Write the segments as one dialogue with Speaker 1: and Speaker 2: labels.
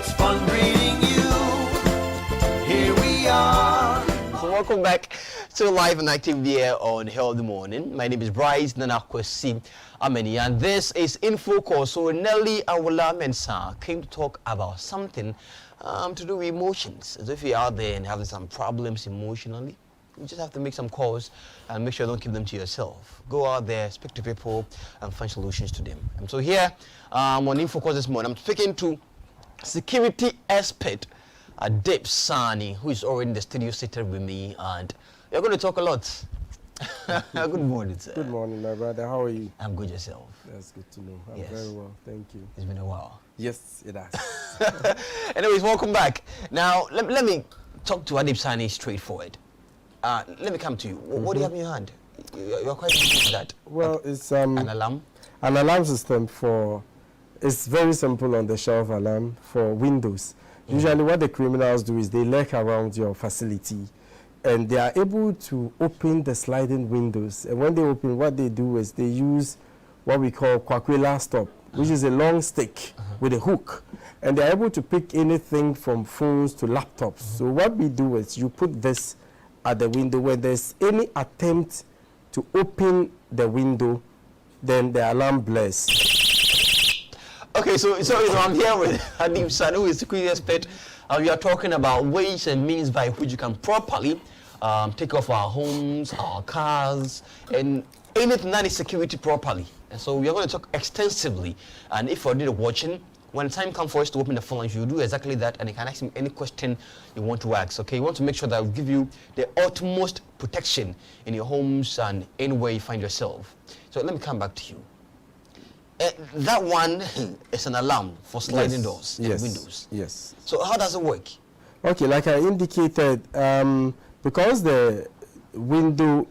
Speaker 1: It's fun greeting you. Here we are.
Speaker 2: So welcome back to Live and Active here on Healthy Morning. My name is Bryce Nanakwesi Ameni, and this is In Focus. So Nelly Awula Mensah came to talk about something to do with emotions. As if you're out there and having some problems emotionally, you just have to make some calls and make sure you don't keep them to yourself. Go out there, speak to people, and find solutions to them. And so here on In Focus this morning, I'm speaking to security expert Deb Sani, who is already in the studio seated with me, and you're going to talk a lot. Good morning, sir.
Speaker 3: Good morning, my brother. How are you?
Speaker 2: I'm good, yourself?
Speaker 3: That's good to know. I'm
Speaker 2: Yes.
Speaker 3: very well, thank you.
Speaker 2: It's been a while.
Speaker 3: Yes, it has.
Speaker 2: Anyways, welcome back. Now, let me talk to Deb Sani straightforward. Let me come to you. What do you have in your hand? You're quite used to that.
Speaker 3: Well, it's
Speaker 2: An alarm?
Speaker 3: an alarm system for. It's very simple on the shelf alarm for windows. Usually, what the criminals do is they lurk around your facility, and they are able to open the sliding windows. And when they open, what they do is they use what we call Kwakwela stop, which is a long stick with a hook. And they're able to pick anything from phones to laptops. So what we do is you put this at the window. When there's any attempt to open the window, then the alarm blares.
Speaker 2: Okay, so I'm here with Deb Sani, who is security expert. We are talking about ways and means by which you can properly take off our homes, our cars, and anything that is security properly. And so we are going to talk extensively. And if you're watching, when time comes for us to open the phone lines, you do exactly that, and you can ask him any question you want to ask. Okay, you want to make sure that we give you the utmost protection in your homes and anywhere you find yourself. So let me come back to you. That one is an alarm for sliding doors and windows.
Speaker 3: Yes.
Speaker 2: So how does it work?
Speaker 3: Okay, like I indicated, because the window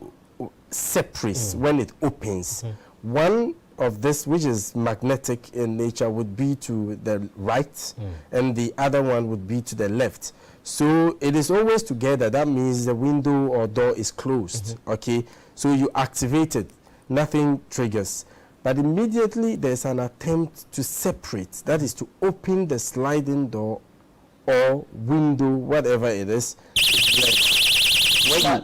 Speaker 3: separates when it opens, one of this, which is magnetic in nature, would be to the right, and the other one would be to the left. So it is always together. That means the window or door is closed. Okay, so you activate it, nothing triggers. But immediately there's an attempt to separate, that is to open the sliding door or window, whatever it is.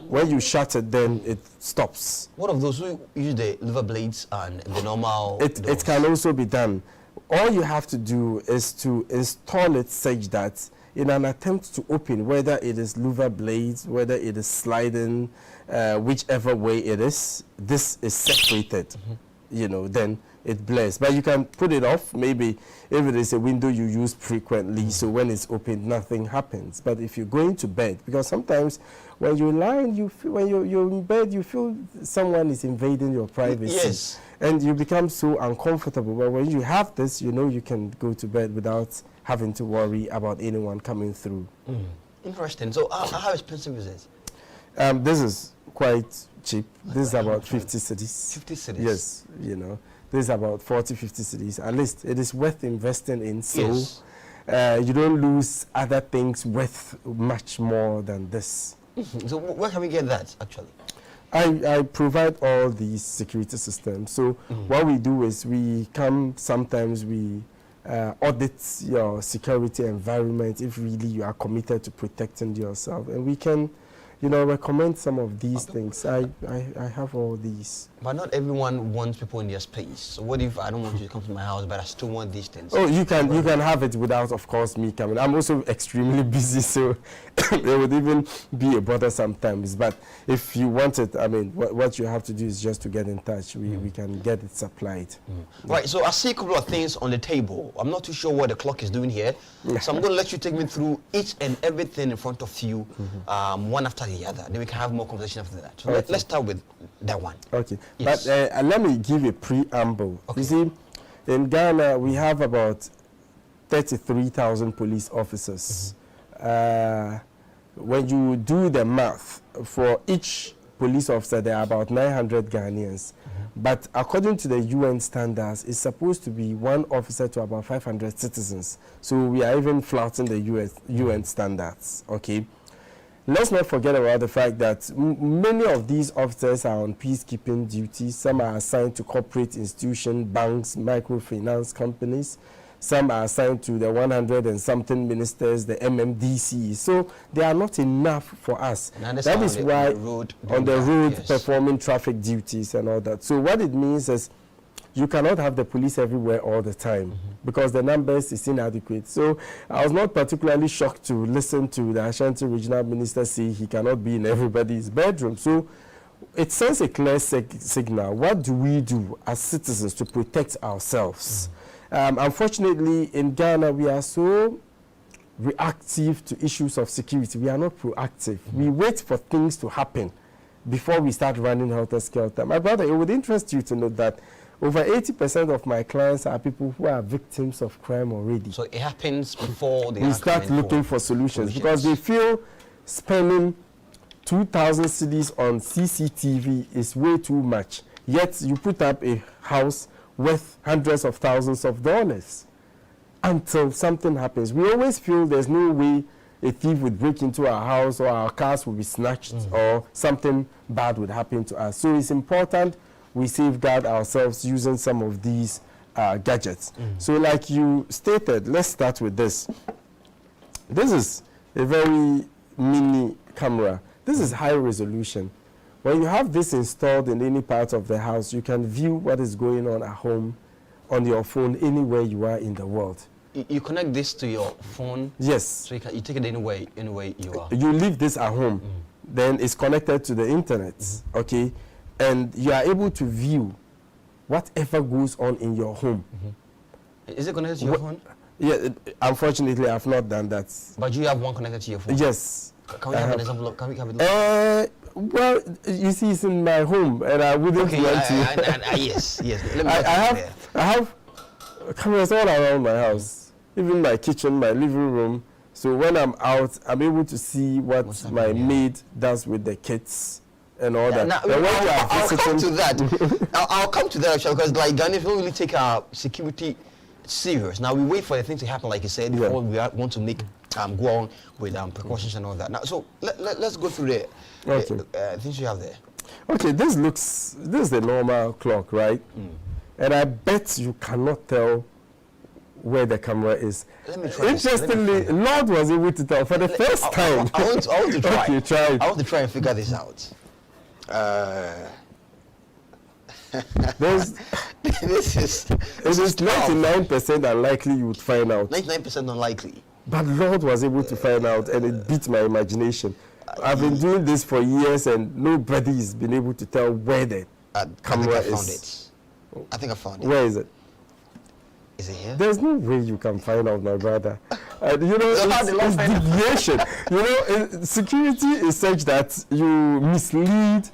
Speaker 3: When you shut it, then it stops.
Speaker 2: What of those who use the lever blades and the normal
Speaker 3: It
Speaker 2: doors?
Speaker 3: can also be done. All you have to do is to install it such that in an attempt to open, whether it is lever blades, whether it is sliding, whichever way it is, this is separated. You know, then it blares. But you can put it off. Maybe if it is a window you use frequently, so when it's opened, nothing happens. But if you're going to bed, because sometimes when you're lying, you feel, when you're in bed, you feel someone is invading your privacy.
Speaker 2: Yes.
Speaker 3: And you become so uncomfortable. But when you have this, you know you can go to bed without having to worry about anyone coming through.
Speaker 2: Interesting. So how expensive is this?
Speaker 3: This is quite cheap. This is about 50 cedis.
Speaker 2: 50 cedis?
Speaker 3: Yes, you know. This is about 40, 50 cedis. At least it is worth investing in. So
Speaker 2: Yes.
Speaker 3: you don't lose other things worth much more than this.
Speaker 2: So where can we get that, actually?
Speaker 3: I provide all these security systems. So what we do is we come, sometimes we audit your security environment if really you are committed to protecting yourself. And we can, you know, recommend some of these things. I have all these.
Speaker 2: But not everyone wants people in their space. So what if I don't want you to come to my house, but I still want these things?
Speaker 3: Oh, you can have it without, of course, me coming. I'm also extremely busy, so it would even be a bother sometimes. But if you want it, I mean, what you have to do is just to get in touch. We can get it supplied.
Speaker 2: Right, so I see a couple of things on the table. I'm not too sure what the clock is doing here. So I'm going to let you take me through each and everything in front of you, one after the other. Then we can have more conversation after that. So let's start with that one.
Speaker 3: Okay.
Speaker 2: Yes.
Speaker 3: But let me give a preamble. You see, in Ghana, we have about 33,000 police officers. When you do the math, for each police officer, there are about 900 Ghanaians. But according to the UN standards, it's supposed to be one officer to about 500 citizens. So we are even flouting the UN standards, okay? Let's not forget about the fact that many of these officers are on peacekeeping duties. Some are assigned to corporate institutions, banks, microfinance companies. Some are assigned to the 100 and something ministers, the MMDC. So they are not enough for us. That is why on the road
Speaker 2: yes,
Speaker 3: performing traffic duties and all that. So what it means is you cannot have the police everywhere all the time because the numbers is inadequate. So I was not particularly shocked to listen to the Ashanti regional minister say he cannot be in everybody's bedroom. So it sends a clear signal. What do we do as citizens to protect ourselves? Unfortunately, in Ghana, we are so reactive to issues of security. We are not proactive. We wait for things to happen before we start running helter-skelter. My brother, it would interest you to know that over 80% of my clients are people who are victims of crime already.
Speaker 2: So it happens before they
Speaker 3: we start looking for solutions because they feel spending 2,000 cedis on CCTV is way too much. Yet you put up a house worth hundreds of thousands of dollars until something happens. We always feel there's no way a thief would break into our house or our cars will be snatched or something bad would happen to us. So it's important we safeguard ourselves using some of these gadgets. So like you stated, let's start with this. This is a very mini camera. This is high resolution. When you have this installed in any part of the house, you can view what is going on at home on your phone anywhere you are in the world.
Speaker 2: You connect this to your phone?
Speaker 3: Yes.
Speaker 2: So you take it anywhere you are?
Speaker 3: You leave this at home, then it's connected to the internet, okay? And you are able to view whatever goes on in your home.
Speaker 2: Is it connected to your phone?
Speaker 3: Yeah, unfortunately, I've not done that.
Speaker 2: But you have one connected to your phone?
Speaker 3: Yes.
Speaker 2: Can we have an example? Can we have it?
Speaker 3: Well, you see, it's in my home, and I wouldn't want to.
Speaker 2: Yes. Let me
Speaker 3: I have cameras all around my house, even my kitchen, my living room. So when I'm out, I'm able to see what my maid does with the kids and all that.
Speaker 2: Now, I'll come to that. I'll come to that actually, because like Ghanaians don't really take our security serious. Now we wait for the thing to happen, like you said, before we want to make go on with precautions and all that. Now, so let's go through the things you have there.
Speaker 3: Okay, this is the normal clock, right? And I bet you cannot tell where the camera is.
Speaker 2: Let me try.
Speaker 3: Interestingly, Lord was able to tell for the first time.
Speaker 2: I want to try.
Speaker 3: Okay, try it.
Speaker 2: I want to try and figure this out. This is
Speaker 3: 99% unlikely you would find out.
Speaker 2: 99% unlikely.
Speaker 3: But Lord was able to find out, and it beat my imagination. I've been doing this for years, and nobody has been able to tell where the camera is.
Speaker 2: I think I found it.
Speaker 3: Where is it?
Speaker 2: Is it here?
Speaker 3: There's no way you can find out, my brother. You know, it's deviation. You know, security is such that you mislead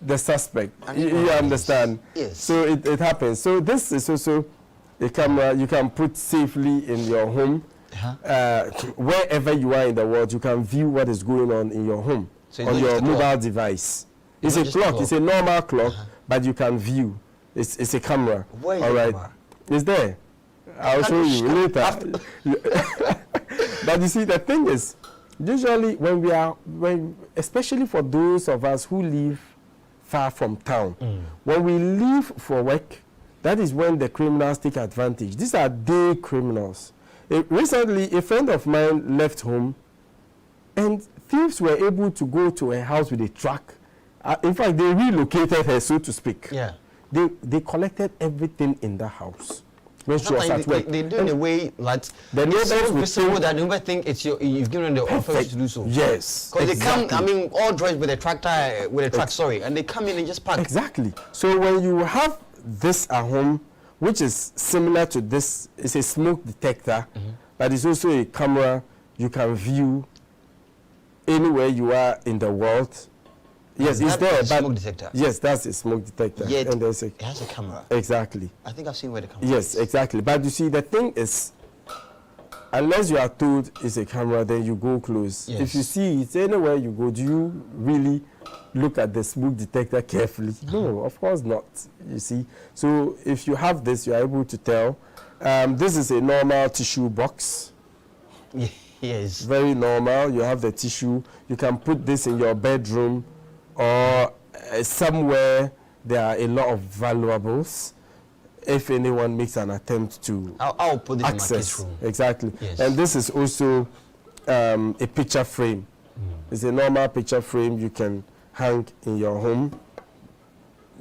Speaker 3: the suspect. You understand?
Speaker 2: Yes.
Speaker 3: So it happens. So this is also a camera you can put safely in your home. Wherever you are in the world, you can view what is going on in your home on your mobile device. It's a clock. It's a normal clock, but you can view. It's a camera.
Speaker 2: Where is
Speaker 3: all right?
Speaker 2: camera?
Speaker 3: It's there. I'll show you later. But you see, the thing is, usually especially for those of us who live far from town, when we leave for work, that is when the criminals take advantage. These are day criminals. Recently, a friend of mine left home, and thieves were able to go to a house with a truck. In fact, they relocated her, so to speak.
Speaker 2: Yeah.
Speaker 3: They collected everything in the house when she was at work.
Speaker 2: They do in a way that
Speaker 3: the
Speaker 2: it's so
Speaker 3: neighbors
Speaker 2: visible that nobody think it's you've given them the authority to do so.
Speaker 3: Yes.
Speaker 2: Because they come, I mean, all dressed with a tractor, and they come in and just park.
Speaker 3: Exactly. So when you have this at home, which is similar to this, it's a smoke detector, but it's also a camera you can view anywhere you are in the world. Yes, it's there. But
Speaker 2: smoke detector.
Speaker 3: Yes, that's a smoke detector.
Speaker 2: Yet,
Speaker 3: and there's
Speaker 2: it has a camera.
Speaker 3: Exactly.
Speaker 2: I think I've seen where the camera
Speaker 3: is. Yes, exactly. But you see, the thing is, unless you are told it's a camera, then you go close.
Speaker 2: Yes.
Speaker 3: If you see it anywhere you go, do you really look at the smoke detector carefully? No, of course not, you see. So if you have this, you are able to tell. This is a normal tissue box.
Speaker 2: Yes.
Speaker 3: Very normal. You have the tissue. You can put this in your bedroom or somewhere there are a lot of valuables. if anyone makes an attempt to
Speaker 2: I'll put this
Speaker 3: access.
Speaker 2: in my kids' room.
Speaker 3: Exactly.
Speaker 2: Yes.
Speaker 3: And this is also a picture frame. It's a normal picture frame you can hang in your home.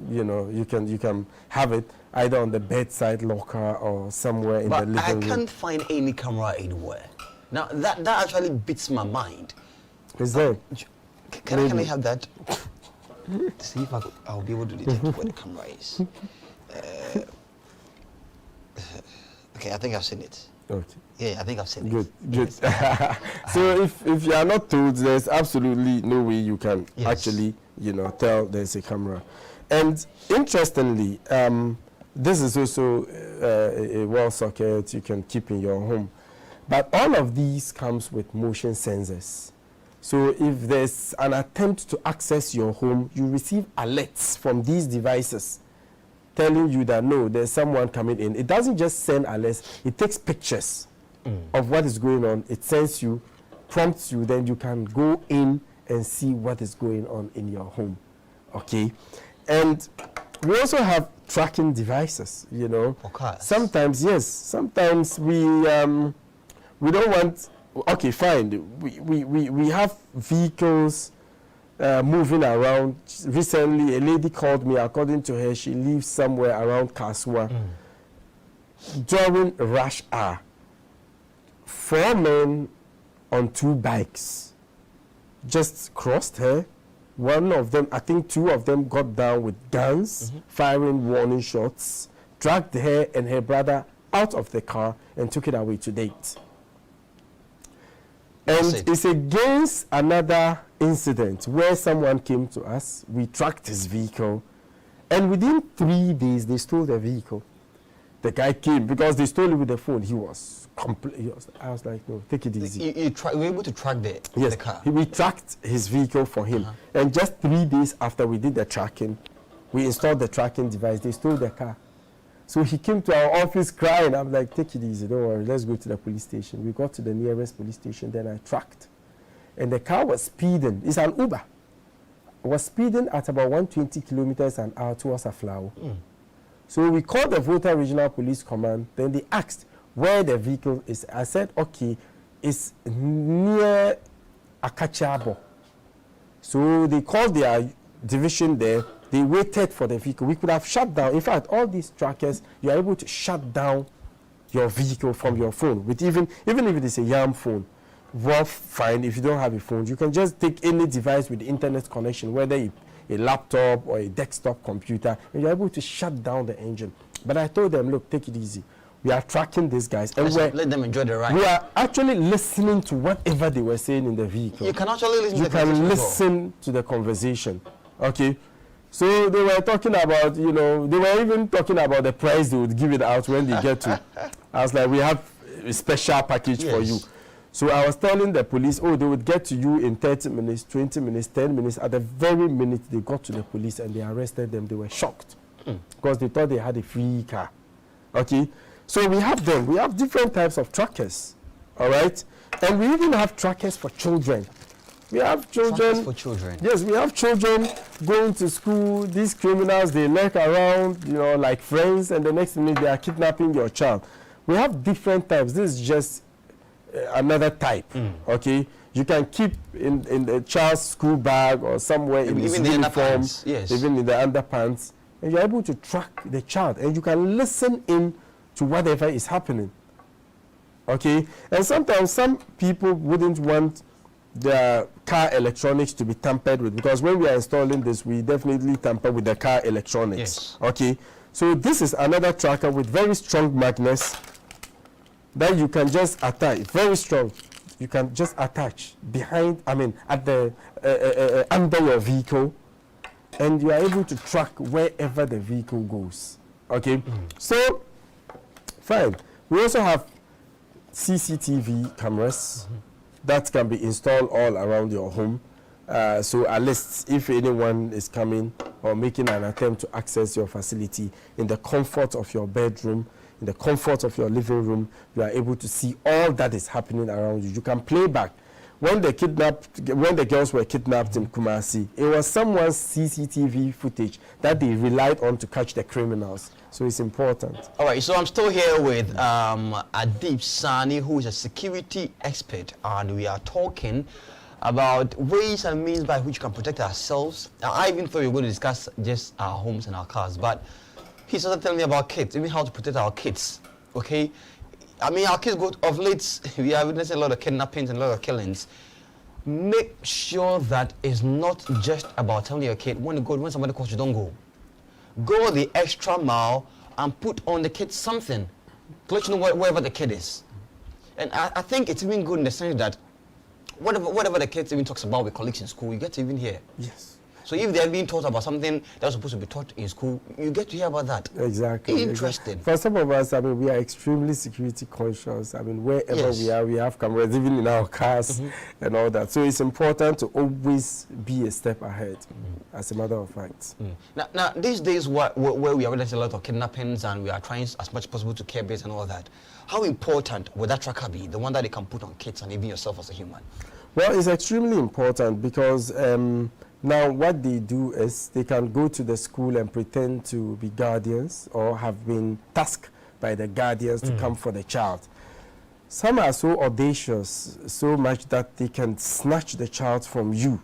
Speaker 3: You know, you can have it either on the bedside locker or somewhere in
Speaker 2: But
Speaker 3: the living
Speaker 2: I
Speaker 3: room.
Speaker 2: can't find any camera anywhere. Now that actually beats my mind.
Speaker 3: Is there?
Speaker 2: Can I have that? See if I'll be able to detect where the camera is. Okay, I think I've seen it.
Speaker 3: Okay.
Speaker 2: Yeah, I think I've seen
Speaker 3: Good,
Speaker 2: it.
Speaker 3: good. So if you are not told, there's absolutely no way you can
Speaker 2: Yes.
Speaker 3: actually, you know, tell there's a camera. And interestingly, this is also a wall socket you can keep in your home. But all of these comes with motion sensors. So if there's an attempt to access your home, you receive alerts from these devices telling you that no, there's someone coming in. It doesn't just send alerts, it takes pictures of what is going on. It sends you, prompts you, then you can go in and see what is going on in your home. Okay? And we also have tracking devices, you know.
Speaker 2: For cars?
Speaker 3: Sometimes, yes. Sometimes we don't want, okay, fine. We have vehicles moving around. Recently, a lady called me. According to her, she lives somewhere around Kaswa. During rush hour, 4 men on 2 bikes just crossed her. One of them, I think 2 of them got down with guns, firing warning shots, dragged her and her brother out of the car and took it away to date.
Speaker 2: That's
Speaker 3: And
Speaker 2: it.
Speaker 3: it's against another incident where someone came to us, we tracked his vehicle, and within 3 days they stole the vehicle. The guy came because they stole it with the phone. He was I was like, no, take it easy.
Speaker 2: You were able to track the
Speaker 3: Yes,
Speaker 2: car.
Speaker 3: we tracked his vehicle for him. And just 3 days after we did the tracking, we installed the tracking device. They stole the car. So he came to our office crying. I'm like, take it easy, don't worry, let's go to the police station. We got to the nearest police station, then I tracked. And the car was speeding. It's an Uber. It was speeding at about 120 kilometers an hour towards a flower. So we called the Volta Regional Police Command. Then they asked where the vehicle is. I said, okay, it's near Akachabo. So they called their division there. They waited for the vehicle. We could have shut down. In fact, all these trackers, you are able to shut down your vehicle from your phone. With even if it is a YAM phone, well, fine. If you don't have a phone, you can just take any device with the internet connection, whether a laptop or a desktop computer, and you're able to shut down the engine. But I told them, look, take it easy. We are tracking these guys, and
Speaker 2: Let them enjoy the ride.
Speaker 3: we are actually listening to whatever they were saying in the vehicle.
Speaker 2: You can actually listen
Speaker 3: You
Speaker 2: to the
Speaker 3: can
Speaker 2: conversation as well.
Speaker 3: listen to the conversation. Okay. So they were talking about, you know, they were even talking about the price they would give it out when they get to. I was like, we have a special package for
Speaker 2: Yes.
Speaker 3: you. So I was telling the police, oh, they would get to you in 30 minutes, 20 minutes, 10 minutes. At the very minute they got to the police and they arrested them, they were shocked because they thought they had a free car. Okay? So we have them. We have different types of trackers. All right? And we even have trackers for children. We have children.
Speaker 2: Trackers for children.
Speaker 3: Yes, we have children going to school. These criminals, they lurk around, you know, like friends, and the next minute they are kidnapping your child. We have different types. This is just another type. Okay, you can keep in the child's school bag or somewhere in his
Speaker 2: Even the
Speaker 3: uniform,
Speaker 2: underpants, yes.
Speaker 3: even in the underpants, and you're able to track the child, and you can listen in to whatever is happening. Okay, and sometimes some people wouldn't want the car electronics to be tampered with, because when we are installing this, we definitely tamper with the car electronics.
Speaker 2: Yes.
Speaker 3: Okay, so this is another tracker with very strong magnets that you can just attach. Very strong. You can just attach behind, at the under your vehicle, and you are able to track wherever the vehicle goes. Okay, so fine. We also have CCTV cameras that can be installed all around your home. So at least if anyone is coming or making an attempt to access your facility in the comfort of your bedroom, in the comfort of your living room, you are able to see all that is happening around you. You can play back. when the girls were kidnapped in Kumasi, it was someone's CCTV footage that they relied on to catch the criminals. So it's important.
Speaker 2: All right, so I'm still here with Adib Sani, who is a security expert, and we are talking about ways and means by which we can protect ourselves. Now, I even thought we were going to discuss just our homes and our cars, but he started telling me about kids, even how to protect our kids, okay? I mean, our kids go, of late, we are witnessing a lot of kidnappings and a lot of killings. Make sure that it's not just about telling your kid, when somebody calls you, don't go. Go the extra mile and put on the kid something to let you know wherever the kid is. And I think it's even good in the sense that whatever the kids even talks about with colleagues in school, you get to even hear.
Speaker 3: Yes.
Speaker 2: So if they're being taught about something that's supposed to be taught in school, you get to hear about that.
Speaker 3: Exactly.
Speaker 2: Interesting.
Speaker 3: For some of us, I mean, we are extremely security conscious. I mean, wherever
Speaker 2: Yes.
Speaker 3: we are, we have cameras, even in our cars and all that. So it's important to always be a step ahead, as a matter of fact.
Speaker 2: Now, these days where we are witnessing a lot of kidnappings and we are trying as much as possible to care base and all that, how important would that tracker be, the one that they can put on kids and even yourself as a human?
Speaker 3: Well, it's extremely important because now what they do is they can go to the school and pretend to be guardians or have been tasked by the guardians to come for the child. Some are so audacious, so much that they can snatch the child from you.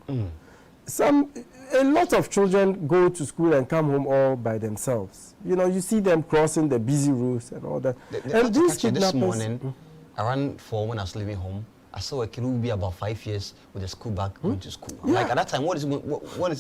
Speaker 3: A lot of children go to school and come home all by themselves. You know, you see them crossing the busy roads and all that.
Speaker 2: And this morning, around 4 when I was leaving home, I saw a kid who would be about 5 years with a school bag going to school.
Speaker 3: Yeah.
Speaker 2: Like at that time, what is he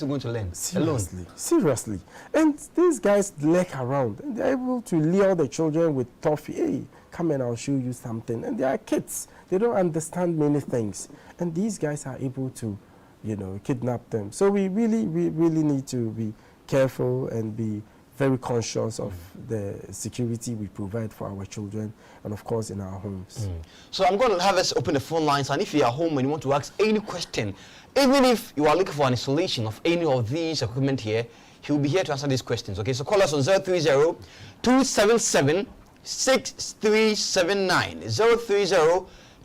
Speaker 2: going to learn?
Speaker 3: Seriously. And these guys lurk around and they're able to lure the children with toffee. Hey, come and I'll show you something. And they are kids. They don't understand many things. And these guys are able to, you know, kidnap them. So we really need to be careful and be very conscious of the security we provide for our children and, of course, in our homes.
Speaker 2: So I'm going to have us open the phone lines, and if you are home and you want to ask any question, even if you are looking for an installation of any of these equipment here, he will be here to answer these questions. Okay, so call us on 030-277-6379.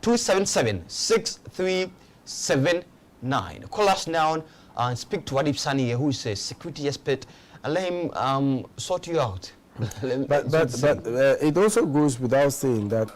Speaker 2: 030-277-6379. Call us now and speak to Adib Sani here, who is a security expert, and let him sort you out.
Speaker 3: But it also goes without saying that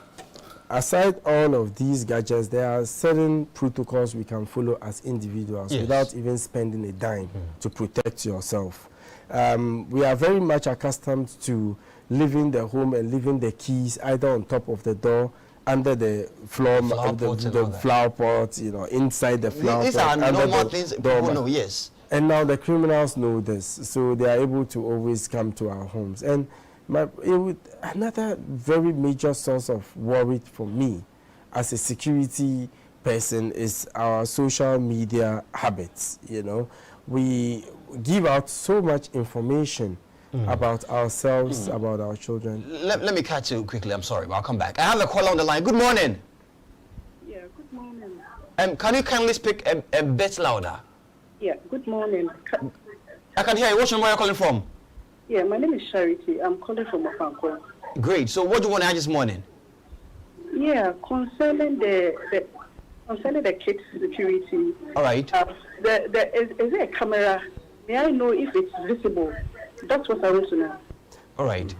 Speaker 3: aside all of these gadgets, there are certain protocols we can follow as individuals without even spending a dime to protect yourself. We are very much accustomed to leaving the home and leaving the keys either on top of the door, under the floor, the flower pot, you know, inside the flower pot.
Speaker 2: These are normal things people know, yes.
Speaker 3: And now the criminals know this, so they are able to always come to our homes. And another very major source of worry for me as a security person is our social media habits. You know, we give out so much information about ourselves, about our children.
Speaker 2: Let me catch you quickly. I'm sorry, but I'll come back. I have a caller on the line. Good morning.
Speaker 4: Yeah, good morning.
Speaker 2: Can you kindly speak a bit louder?
Speaker 4: Yeah, good morning.
Speaker 2: I can hear you. Where are you calling from?
Speaker 4: Yeah, my name is Charity. I'm calling from Ofanko.
Speaker 2: Great. So what do you want to add this morning?
Speaker 4: Yeah, concerning the kids' security.
Speaker 2: All right.
Speaker 4: Is there a camera? May I know if it's visible? That's what I want to know.
Speaker 2: All right.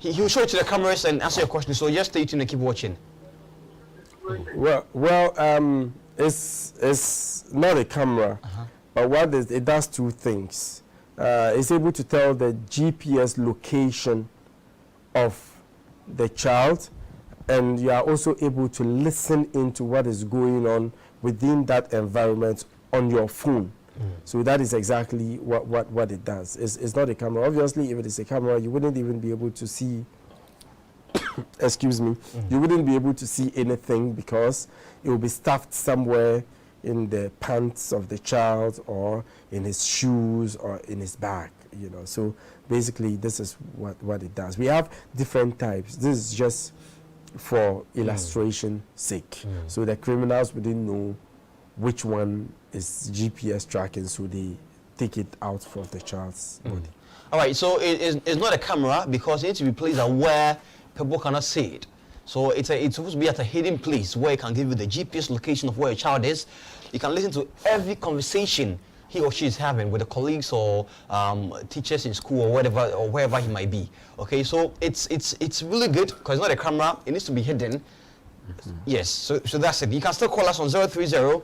Speaker 2: He'll show it to the cameras and answer your question. So just stay tuned and keep watching.
Speaker 3: Well, it's not a camera, but it does two things. It's able to tell the GPS location of the child, and you are also able to listen into what is going on within that environment on your phone. So that is exactly what it does. It's not a camera. Obviously, if it is a camera, you wouldn't even be able to see, excuse me, you wouldn't be able to see anything because it will be stuffed somewhere in the pants of the child or in his shoes or in his bag, you know. So basically, this is what it does. We have different types. This is just for illustration sake. So the criminals wouldn't know which one is GPS tracking, so they take it out from the child's body.
Speaker 2: All right, so it's not a camera because it needs to be placed where people cannot see it. So it's supposed to be at a hidden place where it can give you the GPS location of where your child is. You can listen to every conversation he or she is having with the colleagues or teachers in school or whatever or wherever he might be. Okay, so it's really good because it's not a camera. It needs to be hidden. Yes, so that's it. You can still call us on 030.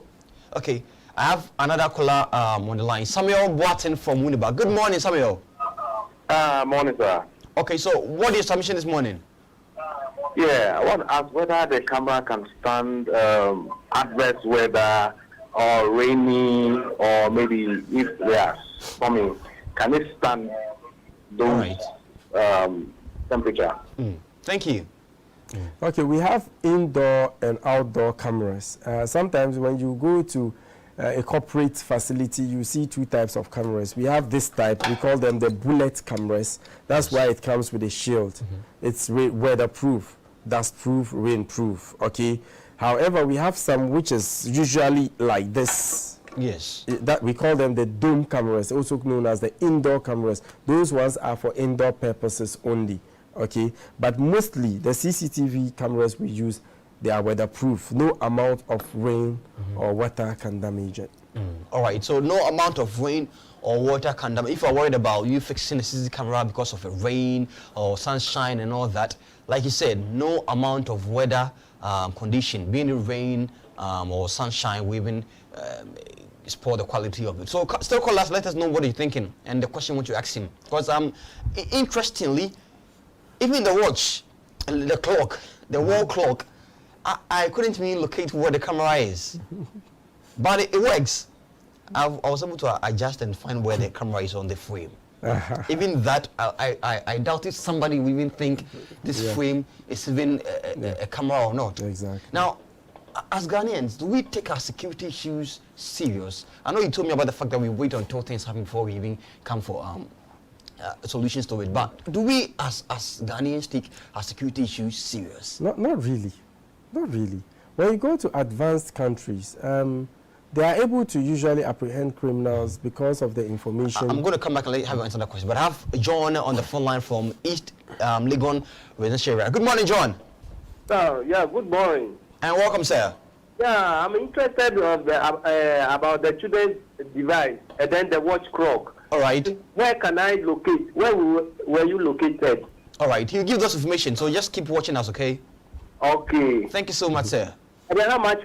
Speaker 2: Okay, I have another caller on the line. Samuel Boatin from Winneba. Good morning, Samuel.
Speaker 5: Morning, sir.
Speaker 2: Okay, so what is your submission this morning?
Speaker 5: Yeah, I want to ask whether the camera can stand adverse weather or rainy, or maybe if they are storming, can it stand those temperature?
Speaker 2: Thank you.
Speaker 3: Okay, we have indoor and outdoor cameras. Sometimes when you go to a corporate facility, you see two types of cameras. We have this type, we call them the bullet cameras. That's why it comes with a shield. It's weatherproof, dustproof, rainproof, okay? However, we have some which is usually like this.
Speaker 2: Yes.
Speaker 3: That we call them the dome cameras, also known as the indoor cameras. Those ones are for indoor purposes only, okay? But mostly the CCTV cameras we use, they are weatherproof. No amount of rain or water can damage it.
Speaker 2: All right, so no amount of rain or water can damage. If you're worried about you fixing the CCTV camera because of a rain or sunshine and all that, like you said, no amount of weather condition, being it rain or sunshine, will even spoil the quality of it. So still call us, let us know what you're thinking and the question what you ask him. Because interestingly, even the watch, the clock, the wall clock, I couldn't even locate where the camera is. But it works. I was able to adjust and find where the camera is on the frame. Even that, I doubted somebody would even think this frame is even a camera or not.
Speaker 3: Exactly.
Speaker 2: Now, as Ghanaians, do we take our security issues serious? I know you told me about the fact that we wait until things happen before we even come for solutions to it. But do we, as Ghanaians, take our security issues serious?
Speaker 3: Not really. Not really. When you go to advanced countries, they are able to usually apprehend criminals because of the information.
Speaker 2: I'm going to come back and have you answer that question. But I have John on the phone line from East Legon residential area. Good morning, John.
Speaker 5: Yeah, good morning.
Speaker 2: And welcome, sir.
Speaker 5: Yeah, I'm interested of about the children's device and then the watch clock.
Speaker 2: All right.
Speaker 5: Where can I locate? Where were you located?
Speaker 2: All right. He'll give us information, so just keep watching us, okay?
Speaker 5: Okay.
Speaker 2: Thank you so much, sir.
Speaker 5: And then how much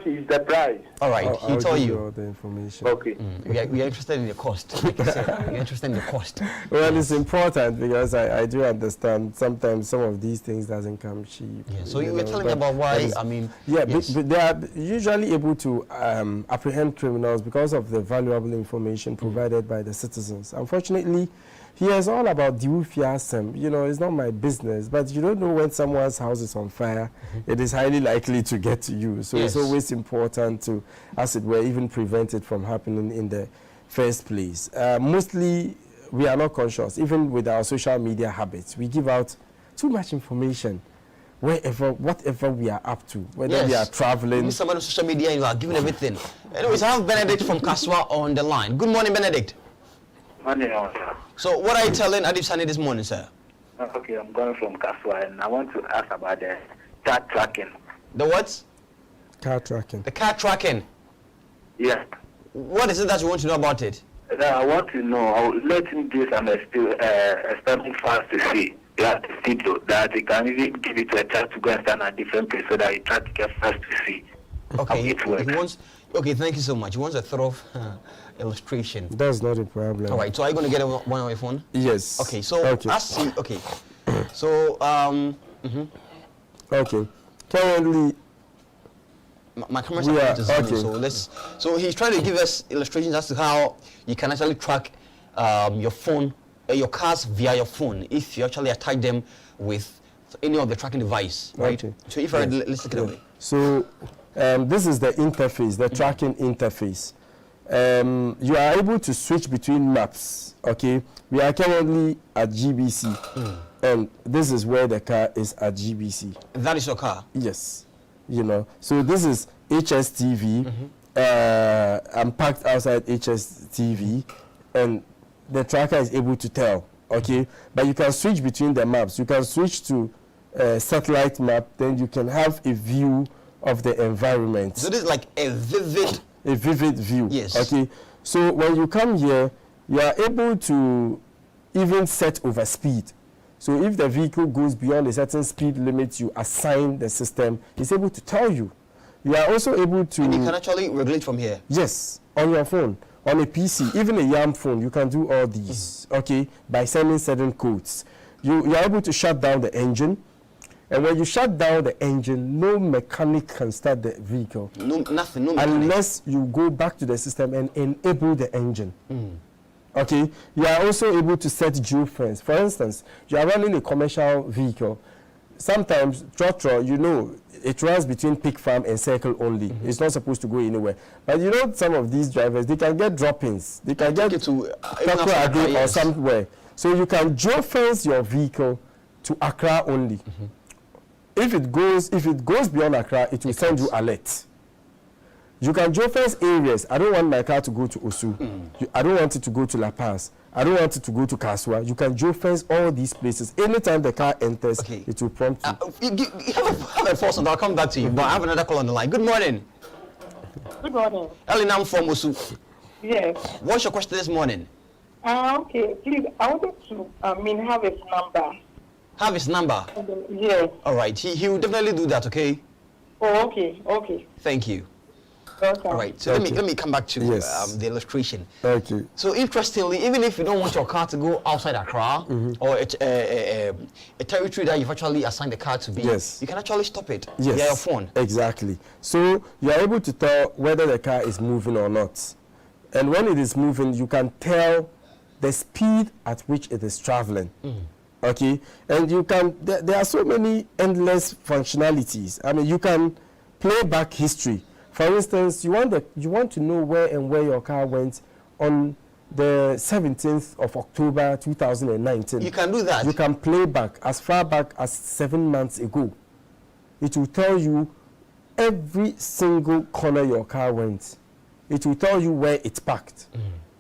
Speaker 5: is the price?
Speaker 2: All right.
Speaker 3: I'll
Speaker 2: He'll tell
Speaker 3: give
Speaker 2: you.
Speaker 3: all the information.
Speaker 5: Okay.
Speaker 2: We are interested in the cost. Like I said, we're interested in the cost.
Speaker 3: Well, it's important because I do understand sometimes some of these things doesn't come cheap.
Speaker 2: Yeah, so you were telling me about why, I mean...
Speaker 3: Yeah,
Speaker 2: yes.
Speaker 3: but they are usually able to apprehend criminals because of the valuable information provided by the citizens. Unfortunately, here it's all about diufiasem. You know, it's not my business, but you don't know when someone's house is on fire, it is highly likely to get to you. So
Speaker 2: Yes.
Speaker 3: it's always important to, as it were, even prevent it from happening in the first place. Mostly, we are not conscious, even with our social media habits. We give out too much information. Whatever we are up to, whether we are traveling.
Speaker 2: If somebody on social media and you are giving everything. Anyways, I have Benedict from Kaswa on the line. Good morning, Benedict.
Speaker 6: Morning, sir.
Speaker 2: So what are you telling Adib Sani this morning, sir?
Speaker 6: Okay, I'm calling from Kaswa and I want to ask about the car tracking.
Speaker 2: The what?
Speaker 3: Car tracking.
Speaker 2: The car tracking.
Speaker 6: Yes.
Speaker 2: What is it that you want to know about it?
Speaker 6: I want to know, let him do some experiment fast to see. You have to see that he can even give it to a child to go and stand at different place so that he try to get fast to see.
Speaker 2: Okay,
Speaker 6: it works.
Speaker 2: he wants... Okay, thank you so much. He wants a thorough illustration.
Speaker 3: That's not a problem.
Speaker 2: All right, so are you going to get one on your phone?
Speaker 3: Yes.
Speaker 2: Okay, so okay. So
Speaker 3: Okay. Currently,
Speaker 2: my camera's
Speaker 3: We are-
Speaker 2: is on,
Speaker 3: okay.
Speaker 2: so he's trying to give us illustrations as to how you can actually track your phone, your cars via your phone if you actually attach them with any of the tracking device, right?
Speaker 3: Okay.
Speaker 2: So if I let's take it away.
Speaker 3: so this is the interface, the tracking interface. You are able to switch between maps. Okay, we are currently at GBC, and this is where the car is at GBC.
Speaker 2: That is your car.
Speaker 3: Yes, you know. So this is HSTV. I'm parked outside HSTV, and the tracker is able to tell. Okay, but you can switch between the maps. You can switch to satellite map, then you can have a view of the environment.
Speaker 2: So this is like a vivid
Speaker 3: view.
Speaker 2: Yes.
Speaker 3: Okay. So when you come here, you are able to even set over speed. So if the vehicle goes beyond a certain speed limit you assign the system, it's able to tell you. You are also able to...
Speaker 2: And you can actually regulate from here?
Speaker 3: Yes, on your phone, on a PC, even a YAM phone, you can do all these, okay, by sending certain codes. You are able to shut down the engine, and when you shut down the engine, no mechanic can start the vehicle.
Speaker 2: No, nothing, no mechanic.
Speaker 3: Unless you go back to the system and enable the engine. Okay, you are also able to set geofence. For instance, you are running a commercial vehicle. Sometimes, trotro, you know, it runs between Pig Farm and Circle only. It's not supposed to go anywhere. But you know, some of these drivers, they can get drop-ins. They can get to Accra or somewhere. So you can geofence your vehicle to Accra only. If it goes beyond Accra, it will send you alert. You can geofence areas. I don't want my car to go to Osu. I don't want it to go to La Paz. I don't want it to go to Kaswa. You can geofence all these places. Anytime the car enters, it will prompt you.
Speaker 2: You have a force, and I'll come back to you. But I have another call on the line. Good morning.
Speaker 7: Good morning.
Speaker 2: Elinam from Osu.
Speaker 7: Yes.
Speaker 2: What's your question this morning?
Speaker 7: Okay. Please, I wanted to have his number.
Speaker 2: Have his number?
Speaker 7: Yes.
Speaker 2: All right. He will definitely do that, okay?
Speaker 7: Oh, okay. Okay.
Speaker 2: Thank you.
Speaker 7: Okay.
Speaker 2: All right. So let me come back to the illustration.
Speaker 3: Okay.
Speaker 2: So interestingly, even if you don't want your car to go outside Accra or a territory that you've actually assigned the car to be, you can actually stop it via your phone.
Speaker 3: Exactly. So you are able to tell whether the car is moving or not. And when it is moving, you can tell the speed at which it is traveling. Okay? And you can, there are so many endless functionalities. I mean, you can play back history. For instance, you want to know where your car went on the 17th of October 2019.
Speaker 2: You can do that.
Speaker 3: You can play back as far back as 7 months ago. It will tell you every single corner your car went. It will tell you where it parked.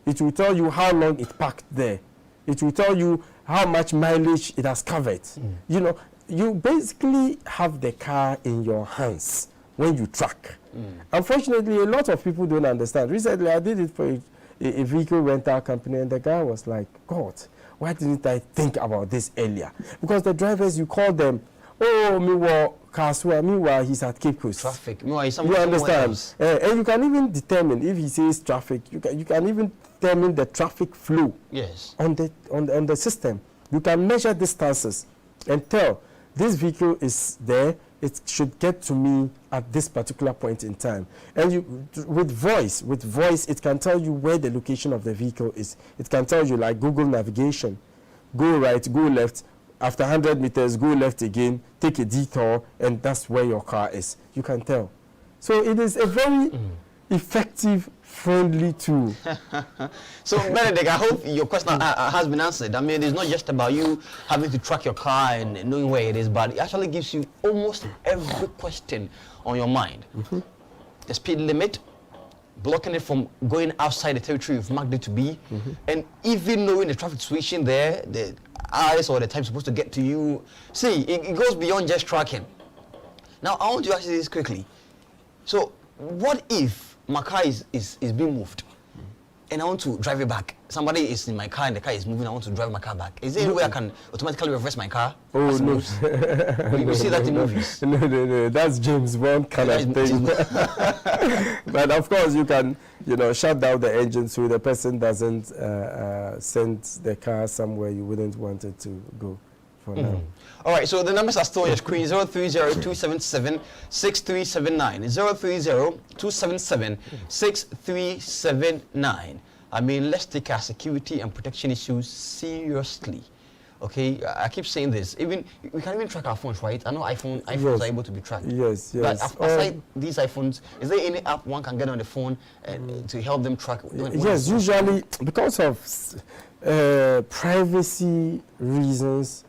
Speaker 3: It will tell you how long it parked there. It will tell you how much mileage it has covered. You know, you basically have the car in your hands when you track. Unfortunately, a lot of people don't understand. Recently, I did it for a vehicle rental company, and the guy was like, God, why didn't I think about this earlier? Because the drivers, you call them, oh, meanwhile, Kaswa, meanwhile, he's at Cape Coast.
Speaker 2: Traffic. Meanwhile,
Speaker 3: you understand? And you can even determine, if he says traffic, you can even determine the traffic flow on the system. You can measure distances and tell, this vehicle is there, it should get to me at this particular point in time. And with voice, it can tell you where the location of the vehicle is. It can tell you, like Google navigation, go right, go left, after 100 meters, go left again, take a detour, and that's where your car is. You can tell. So it is a very effective, friendly tool.
Speaker 2: So, Benedict, I hope your question has been answered. I mean, it's not just about you having to track your car and knowing where it is, but it actually gives you almost every question on your mind. The speed limit, blocking it from going outside the territory you've marked it to be, and even knowing the traffic situation there, the hours or the time supposed to get to you. See, it goes beyond just tracking. Now, I want to ask you this quickly. So, what if my car is being moved and I want to drive it back? Somebody is in my car and the car is moving, I want to drive my car back. Is there any way I can automatically reverse my car?
Speaker 3: Oh, no.
Speaker 2: You see that in movies?
Speaker 3: No. That's James Bond kind of thing. But of course, you can, shut down the engine so the person doesn't send the car somewhere you wouldn't want it to go for now.
Speaker 2: All right, so the numbers are still on your screen, 030-277-6379, 030-277-6379. I mean, let's take our security and protection issues seriously. Okay, I keep saying this. We can even track our phones, right? I know iPhones are able to be tracked.
Speaker 3: Yes.
Speaker 2: But aside these iPhones, is there any app one can get on the phone to help them track?
Speaker 3: Yes, usually because of privacy reasons,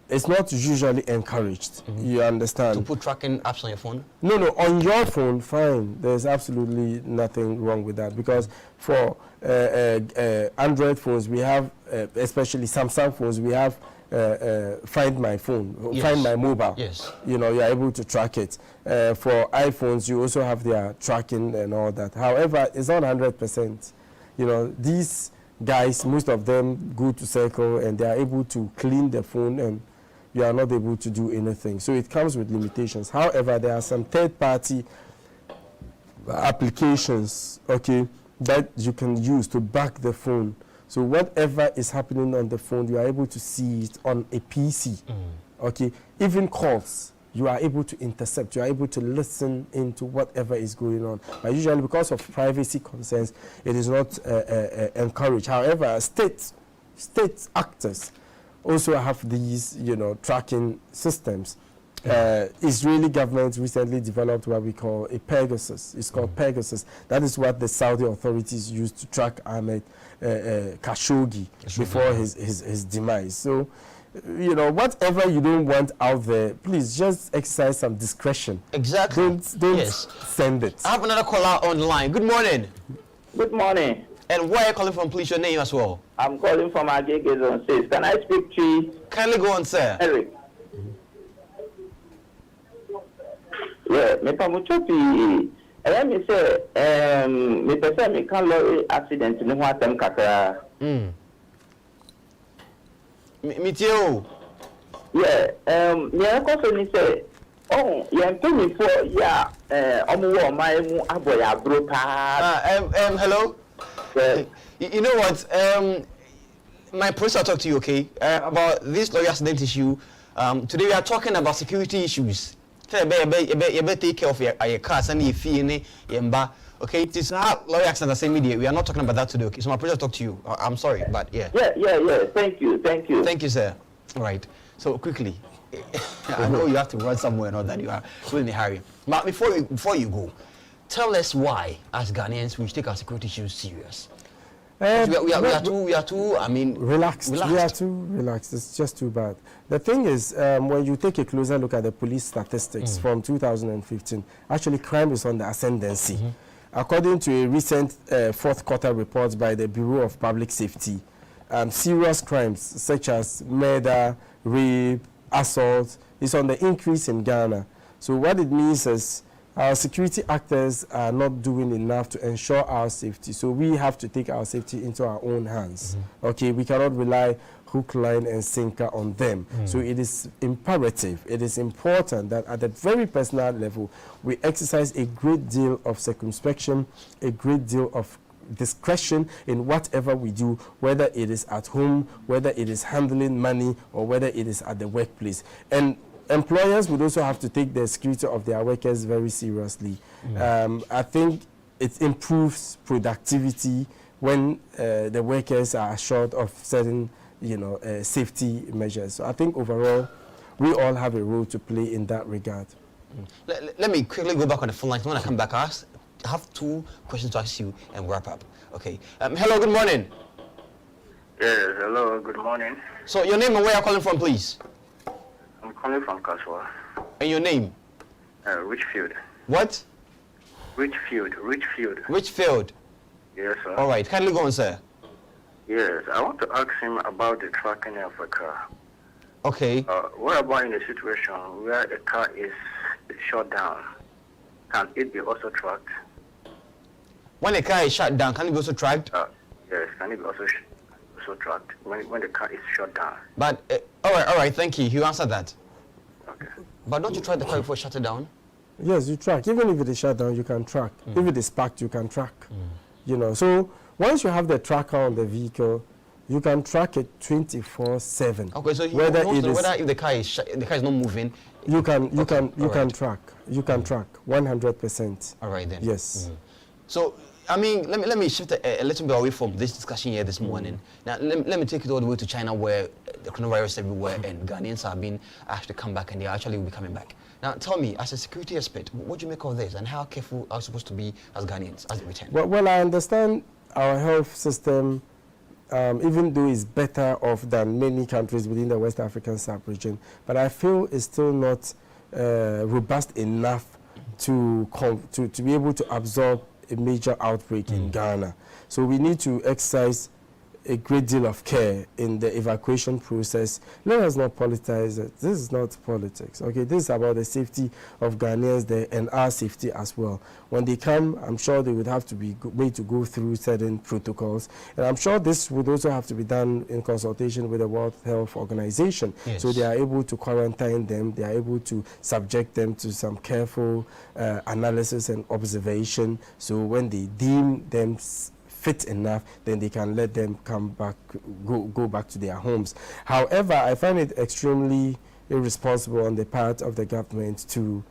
Speaker 3: it's not usually encouraged. You understand?
Speaker 2: To put tracking apps on your phone?
Speaker 3: No, on your phone, fine. There's absolutely nothing wrong with that, because for Android phones, we have, especially Samsung phones, we have Find My Phone,
Speaker 2: Yes.
Speaker 3: Find My Mobile.
Speaker 2: Yes.
Speaker 3: You know, you're able to track it. For iPhones, you also have their tracking and all that. However, it's not 100%. You know, these guys, most of them go to Circle and they are able to clean the phone and you are not able to do anything. So it comes with limitations. However, there are some third-party applications, okay, that you can use to back the phone. So whatever is happening on the phone, you are able to see it on a PC, okay? Even calls, you are able to intercept, you are able to listen into whatever is going on. But usually because of privacy concerns, it is not encouraged. However, state actors also have these, you know, tracking systems. Israeli government recently developed what we call a Pegasus. It's called Pegasus. That is what the Saudi authorities used to track Ahmed Khashoggi before his demise. So, you know, whatever you don't want out there, please just exercise some discretion.
Speaker 2: Exactly.
Speaker 3: Don't
Speaker 2: Yes.
Speaker 3: send it.
Speaker 2: I have another caller on the line. Good morning.
Speaker 7: Good morning.
Speaker 2: And where are you calling from, please? Your name as well.
Speaker 7: I'm calling from Agege Zone 6. Can I speak to
Speaker 2: Kindly go on, sir.
Speaker 7: Eric? Yeah, me pamuchopi. Let me say, me person me can lorry accident ni ho atem kakra.
Speaker 2: Mitio.
Speaker 7: Yeah, me ko ni say, oh, yen pemi for ya omo wo mai mu aboya bro pa.
Speaker 2: Hello.
Speaker 7: Yeah.
Speaker 2: You know what? My producer talked to you, okay, about this lorry accident issue. Today we are talking about security issues. You better take care of your cars and your fee, okay? It is not lorry accident the same media. We are not talking about that today, okay? So my producer talked to you. I'm sorry, but yeah.
Speaker 7: Yeah. Thank you.
Speaker 2: Thank you, sir. All right. So quickly, I know you have to run somewhere and all that. You are really in a hurry. But before you go, tell us why, as Ghanaians, we should take our security issues serious. We are too. I mean,
Speaker 3: relaxed. We are too relaxed. It's just too bad. The thing is, when you take a closer look at the police statistics from 2015, actually crime is on the ascendancy. According to a recent fourth quarter report by the Bureau of Public Safety, serious crimes such as murder, rape, assault is on the increase in Ghana. So what it means is our security actors are not doing enough to ensure our safety. So we have to take our safety into our own hands. Okay, we cannot rely hook, line, and sinker on them. So it is imperative, it is important that at a very personal level, we exercise a great deal of circumspection, a great deal of discretion in whatever we do, whether it is at home, whether it is handling money, or whether it is at the workplace. And employers would also have to take the security of their workers very seriously. I think it improves productivity when the workers are assured of certain, safety measures. So I think overall, we all have a role to play in that regard.
Speaker 2: Let me quickly go back on the phone line. When I come back, I have two questions to ask you and wrap up. Okay. Hello, good morning.
Speaker 6: Yes, hello, good morning.
Speaker 2: So your name and where you're calling from, please?
Speaker 6: I'm calling from Kaswa.
Speaker 2: And your name?
Speaker 6: Richfield.
Speaker 2: What?
Speaker 6: Richfield.
Speaker 2: Richfield.
Speaker 6: Yes, sir.
Speaker 2: All right. Kindly go on, sir.
Speaker 6: Yes, I want to ask him about the tracking of a car.
Speaker 2: Okay.
Speaker 6: What about in a situation where the car is shut down? Can it be also tracked?
Speaker 2: When a car is shut down, can it be also tracked?
Speaker 6: Yes, can it be also tracked when the car is shut down?
Speaker 2: But, all right, thank you. You answered that.
Speaker 6: Okay.
Speaker 2: But don't you try the car before shut it down?
Speaker 3: Yes, you track. Even if it is shut down, you can track. If it is parked, you can track. So once you have the tracker on the vehicle, you can track it 24/7.
Speaker 2: Okay, so
Speaker 3: whether
Speaker 2: if the car is the car is not moving,
Speaker 3: you can
Speaker 2: right.
Speaker 3: track. You can track 100%.
Speaker 2: All right then.
Speaker 3: Yes.
Speaker 2: So I mean, let me shift a little bit away from this discussion here this morning. Now let me take it all the way to China, where the coronavirus is everywhere and Ghanaians are being asked to come back, and they actually will be coming back. Now tell me, as a security expert, what do you make of this, and how careful are we supposed to be as Ghanaians as they return?
Speaker 3: Well, I understand our health system, even though it's better off than many countries within the West African sub-region, but I feel it's still not robust enough to be able to absorb a major outbreak in Ghana. So we need to exercise a great deal of care in the evacuation process. Let us not politicize it. This is not politics. Okay, this is about the safety of Ghanaians there and our safety as well. When they come, I'm sure they would have to be made to go through certain protocols, and I'm sure this would also have to be done in consultation with the World Health Organization.
Speaker 2: Yes.
Speaker 3: So they are able to quarantine them. They are able to subject them to some careful analysis and observation. So when they deem them fit enough, then they can let them come back, go back to their homes. However, I find it extremely irresponsible on the part of the government to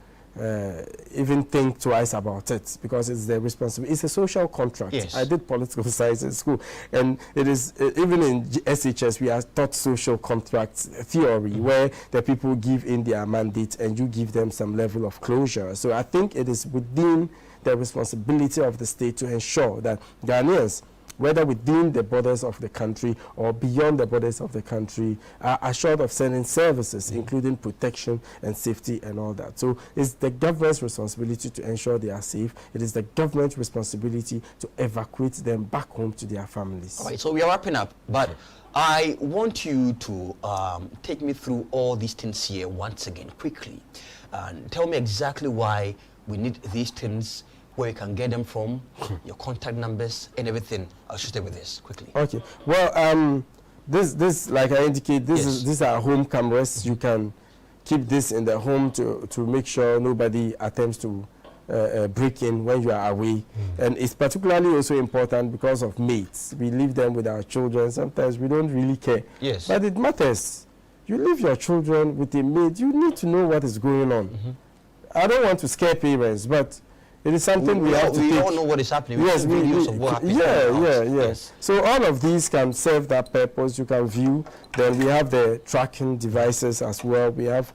Speaker 3: even think twice about it, because it's their responsibility. It's a social contract.
Speaker 2: Yes.
Speaker 3: I did political science in school, and it is even in SHS we are taught social contract theory, where the people give in their mandate and you give them some level of closure. So I think it is within the responsibility of the state to ensure that Ghanaians, whether within the borders of the country or beyond the borders of the country, are assured of certain services, including protection and safety and all that. So it's the government's responsibility to ensure they are safe. It is the government's responsibility to evacuate them back home to their families.
Speaker 2: All right, so we are wrapping up, but I want you to take me through all these things here once again, quickly. And tell me exactly why we need these things, where you can get them from, your contact numbers and everything. I'll shoot it with this quickly.
Speaker 3: Okay. Well, this like I indicate, these are home cameras. You can keep this in the home to make sure nobody attempts to break in when you are away. And it's particularly also important because of mates. We leave them with our children. Sometimes we don't really care.
Speaker 2: Yes.
Speaker 3: But it matters. You leave your children with a mate. You need to know what is going on. I don't want to scare parents, but it is something we have to take.
Speaker 2: We all know what is happening.
Speaker 3: Yes,
Speaker 2: we videos of what happens.
Speaker 3: yes. So all of these can serve that purpose. You can view. Then we have the tracking devices as well. We have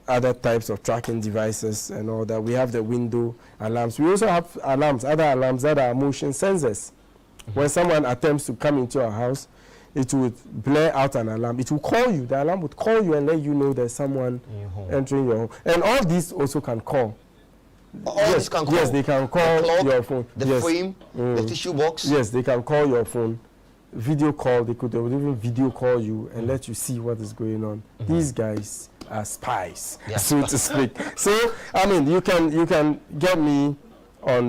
Speaker 3: other types of tracking devices and all that. We have the window alarms. We also have alarms, other alarms that are motion sensors. When someone attempts to come into our house, it would blare out an alarm. It will call you. The alarm would call you and let you know there's someone entering your home. And all these also can call.
Speaker 2: Yes, can call.
Speaker 3: Yes, they can call
Speaker 2: the clock,
Speaker 3: your phone.
Speaker 2: the
Speaker 3: Yes.
Speaker 2: frame, the tissue box.
Speaker 3: Yes, they can call your phone. Video call, they would even video call you and let you see what is going on. These guys are spies,
Speaker 2: Yeah.
Speaker 3: so to speak. So, I mean, you can get me on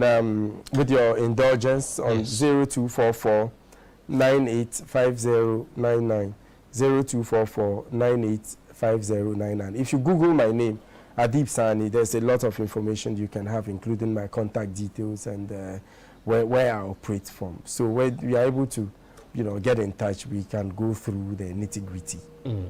Speaker 3: with your indulgence on 0244 985099 0244 985099. If you Google my name, Adib Sani, there's a lot of information you can have, including my contact details and where I operate from. So when we are able to, get in touch, we can go through the nitty-gritty.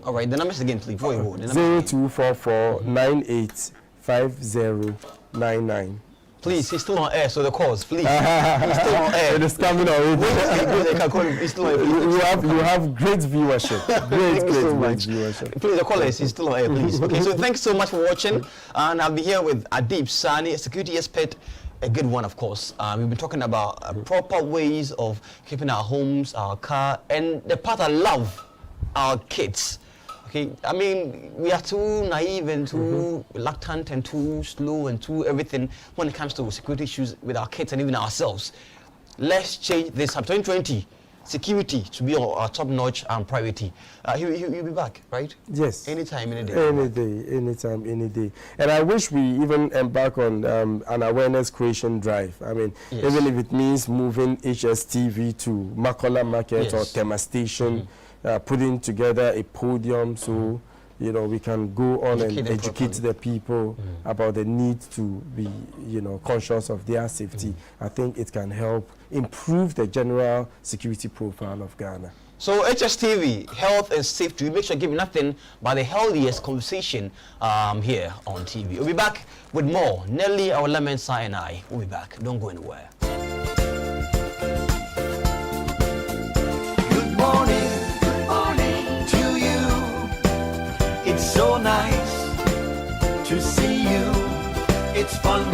Speaker 2: All right, the numbers again, please, before you go. The numbers again.
Speaker 3: 0244 985099.
Speaker 2: Please, he's still on air, so the calls, please. He's still on air.
Speaker 3: It is coming already.
Speaker 2: They can call him. He's still on air.
Speaker 3: You have great viewership. Great viewership.
Speaker 2: Please, the callers, he's still on air, please. Okay, so thanks so much for watching. And I'll be here with Adib Sani, a security expert, a good one, of course. We've been talking about proper ways of keeping our homes, our car, and the part I love, our kids. Okay, I mean, we are too naive and too reluctant and too slow and too everything when it comes to security issues with our kids and even ourselves. Let's change this up. 2020, security to be our top-notch priority. He'll be back, right?
Speaker 3: Yes.
Speaker 2: Anytime, any day.
Speaker 3: Any day, anytime, any day. And I wish we even embark on an awareness creation drive. I mean, even if it means moving HSTV to Makola Market or Tema Station, putting together a podium so we can go on and educate the people about the need to be conscious of their safety. I think it can help improve the general security profile of Ghana.
Speaker 2: So HSTV, health and safety, we make sure give nothing but the healthiest conversation here on TV. We'll be back with more. Nelly, our Lemon and I will be back. Don't go anywhere.
Speaker 1: Good morning to you. It's so nice to see you. It's fun.